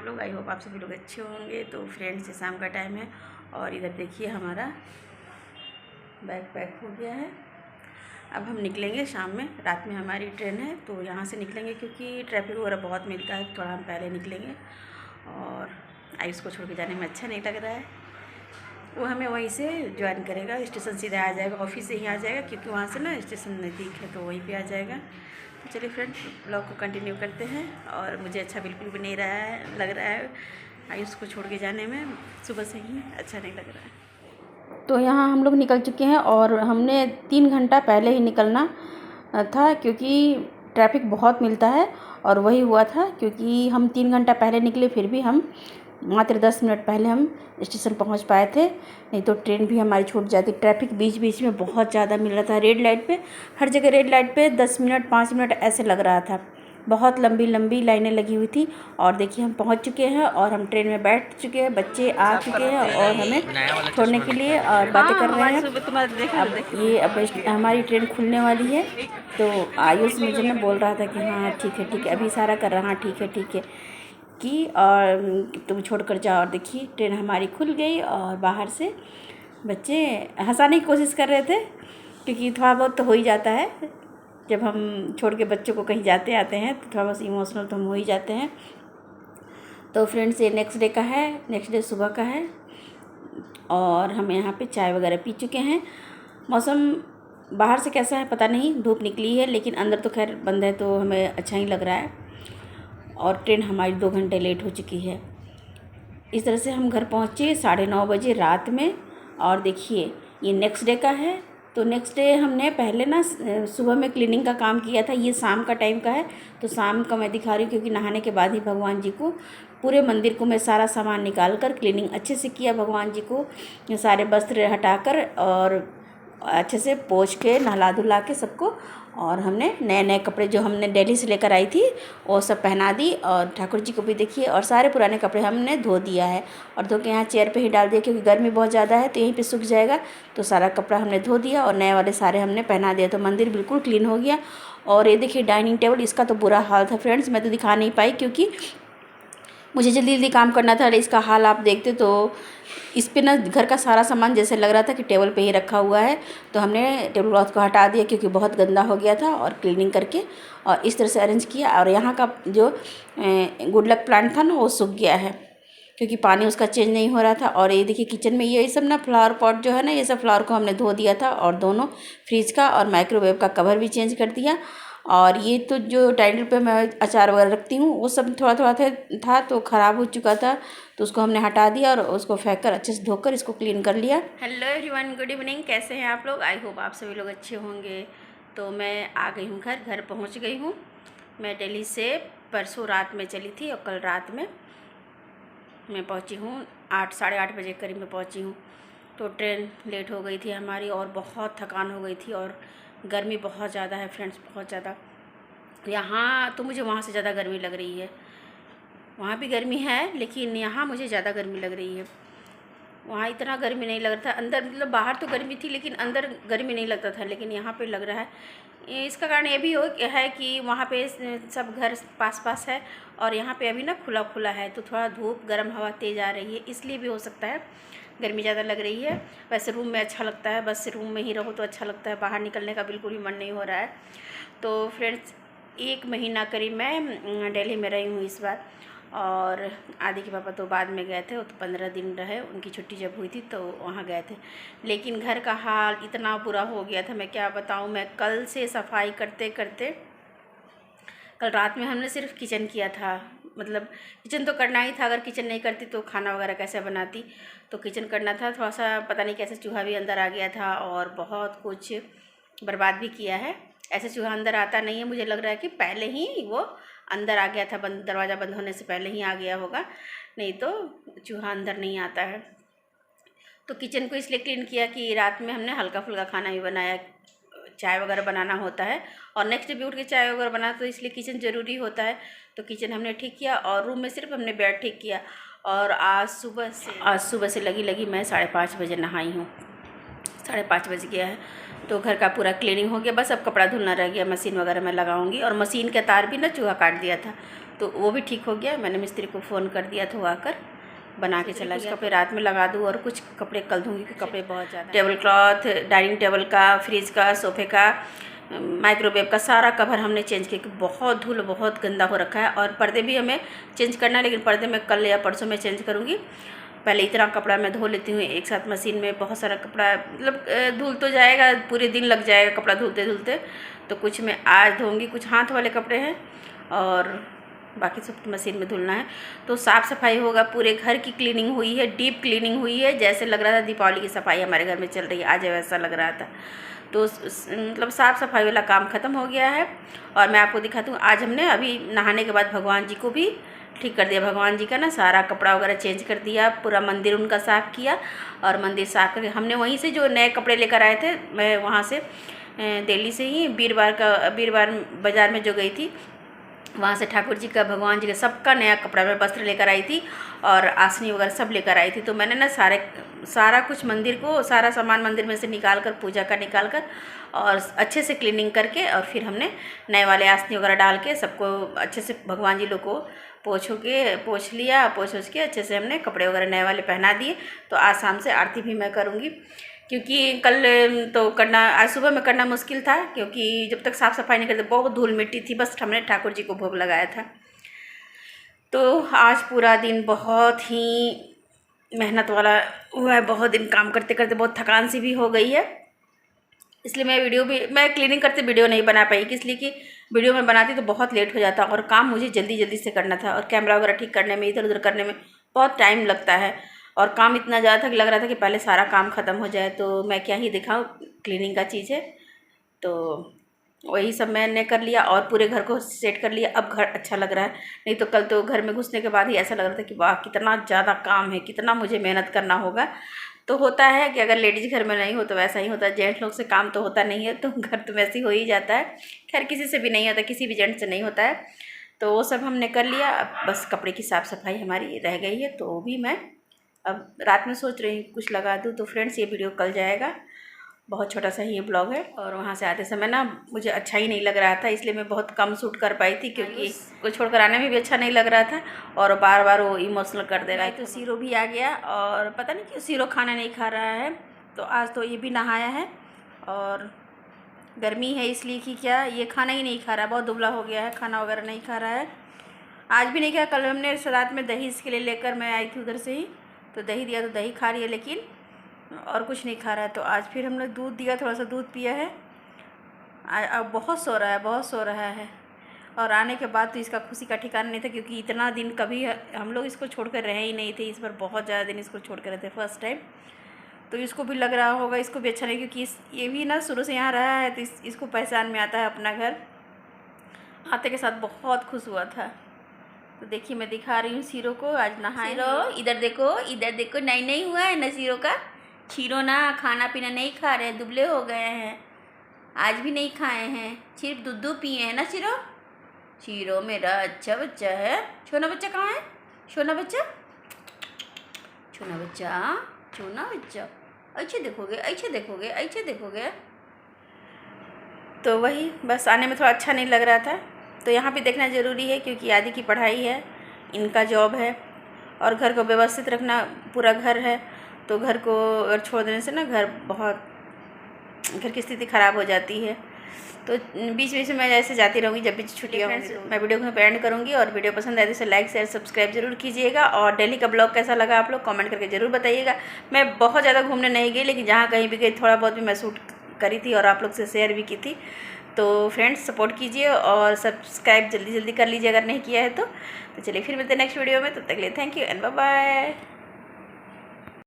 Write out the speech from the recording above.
आप लोग? I hope आप सभी लोग अच्छे होंगे। तो फ्रेंड्स, शाम का टाइम है और इधर देखिए हमारा बैग पैक हो गया है। अब हम निकलेंगे शाम में, रात में हमारी ट्रेन है तो यहाँ से निकलेंगे क्योंकि ट्रैफिक वगैरह बहुत मिलता है। थोड़ा हम पहले निकलेंगे और आयुष को छोड़ के जाने में अच्छा नहीं लग रहा है। वो हमें वहीं से ज्वाइन करेगा, स्टेशन सीधे आ जाएगा, ऑफिस से ही आ जाएगा क्योंकि वहाँ से ना स्टेशन नज़दीक है तो वहीं पे आ जाएगा। तो चलिए फ्रेंड, ब्लॉग को कंटिन्यू करते हैं। और मुझे अच्छा बिल्कुल भी नहीं लग रहा है आयुष को छोड़ के जाने में, सुबह से ही अच्छा नहीं लग रहा है। तो यहाँ हम लोग निकल चुके हैं और हमने 3 घंटा पहले ही निकलना था क्योंकि ट्रैफिक बहुत मिलता है। और वही हुआ था क्योंकि हम 3 घंटा पहले निकले, फिर भी हम मात्र 10 मिनट पहले हम स्टेशन पहुंच पाए थे, नहीं तो ट्रेन भी हमारी छूट जाती। ट्रैफिक बीच बीच में बहुत ज़्यादा मिल रहा था। रेड लाइट पे, हर जगह रेड लाइट पे 10 मिनट 5 मिनट ऐसे लग रहा था। बहुत लंबी लंबी लाइनें लगी हुई थी। और देखिए हम पहुंच चुके हैं और हम ट्रेन में बैठ चुके हैं, बच्चे आ चुके हैं और हमें छोड़ने के लिए और बातें कर रहे हैं। अब हमारी ट्रेन खुलने वाली है। तो आयुष मुझे ना बोल रहा था कि हाँ ठीक है ठीक है, अभी इशारा कर रहा, हाँ ठीक है कि और तुम छोड़ कर जाओ। और देखिए ट्रेन हमारी खुल गई और बाहर से बच्चे हंसाने की कोशिश कर रहे थे क्योंकि थोड़ा बहुत तो हो ही जाता है जब हम छोड़ के बच्चों को कहीं जाते आते हैं तो थोड़ा बहुत इमोशनल तो हम हो ही जाते हैं। तो फ्रेंड्स, ये नेक्स्ट डे का है, नेक्स्ट डे सुबह का है और हम यहाँ पे चाय वगैरह पी चुके हैं। मौसम बाहर से कैसा है पता नहीं, धूप निकली है लेकिन अंदर तो खैर बंद है तो हमें अच्छा ही लग रहा है। और ट्रेन हमारी 2 घंटे लेट हो चुकी है। इस तरह से हम घर पहुँचे 9:30 बजे रात में। और देखिए ये नेक्स्ट डे का है। तो नेक्स्ट डे हमने पहले ना सुबह में क्लीनिंग का काम किया था, ये शाम का टाइम का है। तो शाम का मैं दिखा रही हूँ क्योंकि नहाने के बाद ही भगवान जी को, पूरे मंदिर को मैं सारा सामान निकाल कर क्लीनिंग अच्छे से किया। भगवान जी को सारे वस्त्र हटाकर और अच्छे से पोंछ के नहला धुला के सबको, और हमने नए नए कपड़े जो हमने दिल्ली से लेकर आई थी वो सब पहना दी। और ठाकुर जी को भी देखिए, और सारे पुराने कपड़े हमने धो दिया है और धो के यहाँ चेयर पे ही डाल दिया क्योंकि गर्मी बहुत ज़्यादा है तो यहीं पे सूख जाएगा। तो सारा कपड़ा हमने धो दिया और नए वाले सारे हमने पहना दिया। तो मंदिर बिल्कुल क्लीन हो गया। और ये देखिए डाइनिंग टेबल, इसका तो बुरा हाल था फ्रेंड्स, मैं तो दिखा नहीं पाई क्योंकि मुझे जल्दी जल्दी काम करना था। इसका हाल आप देखते तो इस पे ना घर का सारा सामान जैसे लग रहा था कि टेबल पे ही रखा हुआ है। तो हमने टेबल क्लॉथ को हटा दिया क्योंकि बहुत गंदा हो गया था और क्लीनिंग करके और इस तरह से अरेंज किया। और यहाँ का जो गुड लक प्लांट था ना वो सूख गया है क्योंकि पानी उसका चेंज नहीं हो रहा था। और ये देखिए किचन में ये सब ना फ्लावर पॉट जो है ना, ये सब फ्लावर को हमने धो दिया था और दोनों फ्रिज का और माइक्रोवेव का कवर भी चेंज कर दिया। और ये तो जो डाइनिंग पे मैं अचार वगैरह रखती हूँ वो सब थोड़ा थोड़ा था तो ख़राब हो चुका था, तो उसको हमने हटा दिया और उसको फेंक कर अच्छे से धोकर इसको क्लीन कर लिया। हेलो एवरीवन, गुड इवनिंग, कैसे हैं आप लोग? आई होप आप सभी लोग अच्छे होंगे। तो मैं आ गई हूँ घर पहुँच गई हूँ। मैं दिल्ली से परसों रात में चली थी और कल रात में मैं पहुँची हूँ 8 साढ़े 8 बजे करीब में पहुँची हूँ। तो ट्रेन लेट हो गई थी हमारी और बहुत थकान हो गई थी और गर्मी बहुत ज़्यादा है फ्रेंड्स, बहुत ज़्यादा। यहाँ तो मुझे वहाँ से ज़्यादा गर्मी लग रही है। वहाँ भी गर्मी है लेकिन यहाँ मुझे ज़्यादा गर्मी लग रही है। वहाँ इतना गर्मी नहीं लग रहा था, अंदर मतलब बाहर तो गर्मी थी लेकिन अंदर गर्मी नहीं लगता था, लेकिन यहाँ पे लग रहा है। इसका कारण ये भी है कि वहाँ पे सब घर पास पास है और यहाँ पे अभी ना खुला खुला है तो थोड़ा धूप गर्म हवा तेज़ आ रही है, इसलिए भी हो सकता है गर्मी ज़्यादा लग रही है। वैसे रूम में अच्छा लगता है, बस रूम में ही रहो तो अच्छा लगता है, बाहर निकलने का बिल्कुल भी मन नहीं हो रहा है। तो फ्रेंड्स, 1 महीना करीब मैं दिल्ली में रही हूँ इस बार। और आदि के पापा तो बाद में गए थे, वो तो 15 दिन रहे, उनकी छुट्टी जब हुई थी तो वहाँ गए थे। लेकिन घर का हाल इतना बुरा हो गया था, मैं क्या बताऊँ। मैं कल से सफाई करते करते, कल रात में हमने सिर्फ किचन किया था, मतलब किचन तो करना ही था, अगर किचन नहीं करती तो खाना वगैरह कैसे बनाती। तो किचन करना था, थोड़ा सा पता नहीं कैसे चूहा भी अंदर आ गया था और बहुत कुछ बर्बाद भी किया है। ऐसे चूहा अंदर आता नहीं है, मुझे लग रहा है कि पहले ही वो अंदर आ गया था, दरवाज़ा बंद होने से पहले ही आ गया होगा, नहीं तो चूहा अंदर नहीं आता है। तो किचन को इसलिए क्लीन किया कि रात में हमने हल्का फुल्का खाना भी बनाया, चाय वगैरह बनाना होता है और नेक्स्ट डे भी उठ के चाय वगैरह बना, तो इसलिए किचन ज़रूरी होता है। तो किचन हमने ठीक किया और रूम में सिर्फ हमने बेड ठीक किया। और आज सुबह से लगी मैं 5:30 बजे नहाई हूँ, 5:30 बज गया है। तो घर का पूरा क्लीनिंग हो गया, बस अब कपड़ा धुलना रह गया, मशीन वगैरह मैं लगाऊंगी। और मशीन का तार भी ना चूहा काट दिया था, तो वो भी ठीक हो गया। मैंने मिस्त्री को फ़ोन कर दिया तो आकर बना के चला गया। कपड़े रात में लगा दूँ और कुछ कपड़े कल धूँगी क्योंकि कपड़े बहुत ज़्यादा। टेबल क्लॉथ, डाइनिंग टेबल का, फ्रिज का, सोफे का, माइक्रोवेव का सारा कवर हमने चेंज किया क्योंकि बहुत धूल, बहुत गंदा हो रखा है। और पर्दे भी हमें चेंज करना है, लेकिन पर्दे मैं कल या परसों में चेंज करूँगी। पहले इतना कपड़ा मैं धो लेती हूँ एक साथ मशीन में। बहुत सारा कपड़ा मतलब धुल तो जाएगा, पूरे दिन लग जाएगा कपड़ा धुलते धुलते। तो कुछ मैं आज धोऊँगी, कुछ हाथ वाले कपड़े हैं और बाकी सब मशीन में धुलना है। तो साफ़ सफाई होगा, पूरे घर की क्लीनिंग हुई है, डीप क्लीनिंग हुई है। जैसे लग रहा था दीपावली की सफाई हमारे घर में चल रही है, आज वैसा लग रहा था। तो मतलब साफ़ सफाई वाला काम ख़त्म हो गया है। और मैं आपको दिखाती हूँ, आज हमने अभी नहाने के बाद भगवान जी को भी ठीक कर दिया। भगवान जी का ना सारा कपड़ा वगैरह चेंज कर दिया, पूरा मंदिर उनका साफ़ किया। और मंदिर साफ़ करके हमने वहीं से जो नए कपड़े लेकर आए थे, मैं वहाँ से दिल्ली से ही वीरवार बाज़ार में जो गई थी, वहाँ से ठाकुर जी का, भगवान जी का सबका नया कपड़ा मैं वस्त्र लेकर आई थी और आसनी वगैरह सब लेकर आई थी। तो मैंने ना सारा कुछ मंदिर को, सारा सामान मंदिर में से निकाल कर, पूजा का निकाल कर और अच्छे से क्लीनिंग करके और फिर हमने नए वाले आसनी वगैरह डाल के सबको अच्छे से भगवान जी लोग को पोंछ लिया। पोंछ के अच्छे से हमने कपड़े वगैरह नए वाले पहना दिए। तो आज शाम से आरती भी मैं करूँगी क्योंकि कल तो करना, आज सुबह में करना मुश्किल था क्योंकि जब तक साफ़ सफाई नहीं करते बहुत धूल मिट्टी थी। बस हमने ठाकुर जी को भोग लगाया था। तो आज पूरा दिन बहुत ही मेहनत वाला हुआ है। बहुत दिन काम करते करते बहुत थकान सी भी हो गई है, इसलिए मैं क्लीनिंग करते वीडियो नहीं बना पाई। इसलिए कि वीडियो में बनाती तो बहुत लेट हो जाता और काम मुझे जल्दी जल्दी से करना था और कैमरा वगैरह ठीक करने में, इधर उधर करने में बहुत टाइम लगता है। और काम इतना ज़्यादा था कि लग रहा था कि पहले सारा काम ख़त्म हो जाए। तो मैं क्या ही दिखाऊं, क्लीनिंग का चीज़ है। तो वही सब मैंने कर लिया और पूरे घर को सेट कर लिया। अब घर अच्छा लग रहा है, नहीं तो कल तो घर में घुसने के बाद ही ऐसा लग रहा था कि वाह कितना ज़्यादा काम है, कितना मुझे मेहनत करना होगा। तो होता है कि अगर लेडीज़ घर में नहीं हो तो वैसा ही होता है। जेंट्स लोग से काम तो होता नहीं है, तो घर तो वैसे ही हो ही जाता है। खैर किसी से भी नहीं होता, किसी भी जेंट्स से नहीं होता है। तो वो सब हमने कर लिया। अब बस कपड़े की साफ़ सफाई हमारी रह गई है। तो भी मैं अब रात में सोच रही हूँ कुछ लगा दूँ। तो फ्रेंड्स ये वीडियो कल जाएगा, बहुत छोटा सा ही ये ब्लॉग है। और वहाँ से आते समय ना मुझे अच्छा ही नहीं लग रहा था, इसलिए मैं बहुत कम शूट कर पाई थी क्योंकि को छोड़कर आने में भी अच्छा नहीं लग रहा था और बार बार वो इमोशनल कर दे रहा है। तो सीरो भी आ गया और पता नहीं क्यों सीरो खाना नहीं खा रहा है। तो आज तो ये भी नहाया है और गर्मी है इसलिए कि क्या ये खाना ही नहीं खा रहा है, बहुत दुबला हो गया है, खाना वगैरह नहीं खा रहा है। आज भी नहीं खाया। कल हमने रात में दही इसके लिए लेकर मैं आई थी उधर से ही, तो दही दिया तो दही खा रही है, लेकिन और कुछ नहीं खा रहा है। तो आज फिर हमने दूध दिया, थोड़ा सा दूध पिया है। अब बहुत सो रहा है। और आने के बाद तो इसका खुशी का ठिकाना नहीं था क्योंकि इतना दिन कभी हम लोग इसको छोड़कर रहे ही नहीं थे। इस बार बहुत ज़्यादा दिन इसको छोड़ कर रहे थे फर्स्ट टाइम। तो इसको भी लग रहा होगा, इसको भी अच्छा नहीं, क्योंकि ये भी ना शुरू से यहाँ रहा है तो इसको पहचान में आता है अपना घर। आते के साथ बहुत खुश हुआ था। तो देखिए मैं दिखा रही हूँ सीरो को, आज नहाए। सीरो इधर देखो, नहीं हुआ है ना सीरो का। सीरो ना खाना पीना नहीं खा रहे, दुबले हो गए हैं, आज भी नहीं खाए हैं, सिर्फ दूध पिए हैं ना सीरो। सीरो मेरा अच्छा बच्चा है। छोना बच्चा कहाँ है? छोना बच्चा, अच्छे देखोगे। तो वही बस आने में थोड़ा अच्छा नहीं लग रहा था। तो यहाँ भी देखना ज़रूरी है क्योंकि आदि की पढ़ाई है, इनका जॉब है और घर को व्यवस्थित रखना, पूरा घर है। तो घर को अगर छोड़ देने से ना घर की स्थिति ख़राब हो जाती है। तो बीच बीच में मैं ऐसे जाती रहूँगी जब भी छुट्टियाँ होंगी। तो मैं वीडियो को एंड करूँगी और वीडियो पसंद आए तो इसे लाइक शेयर सब्सक्राइब जरूर कीजिएगा। और डेली का ब्लॉग कैसा लगा आप लोग कमेंट करके ज़रूर बताइएगा। मैं बहुत ज़्यादा घूमने नहीं गई, लेकिन जहाँ कहीं भी गई थोड़ा बहुत भी मैं शूट करी थी और आप लोग से शेयर भी की थी। तो फ्रेंड्स सपोर्ट कीजिए और सब्सक्राइब जल्दी कर लीजिए अगर नहीं किया है तो चलिए फिर मिलते हैं नेक्स्ट वीडियो में। तब तक के लिए thank you and bye bye.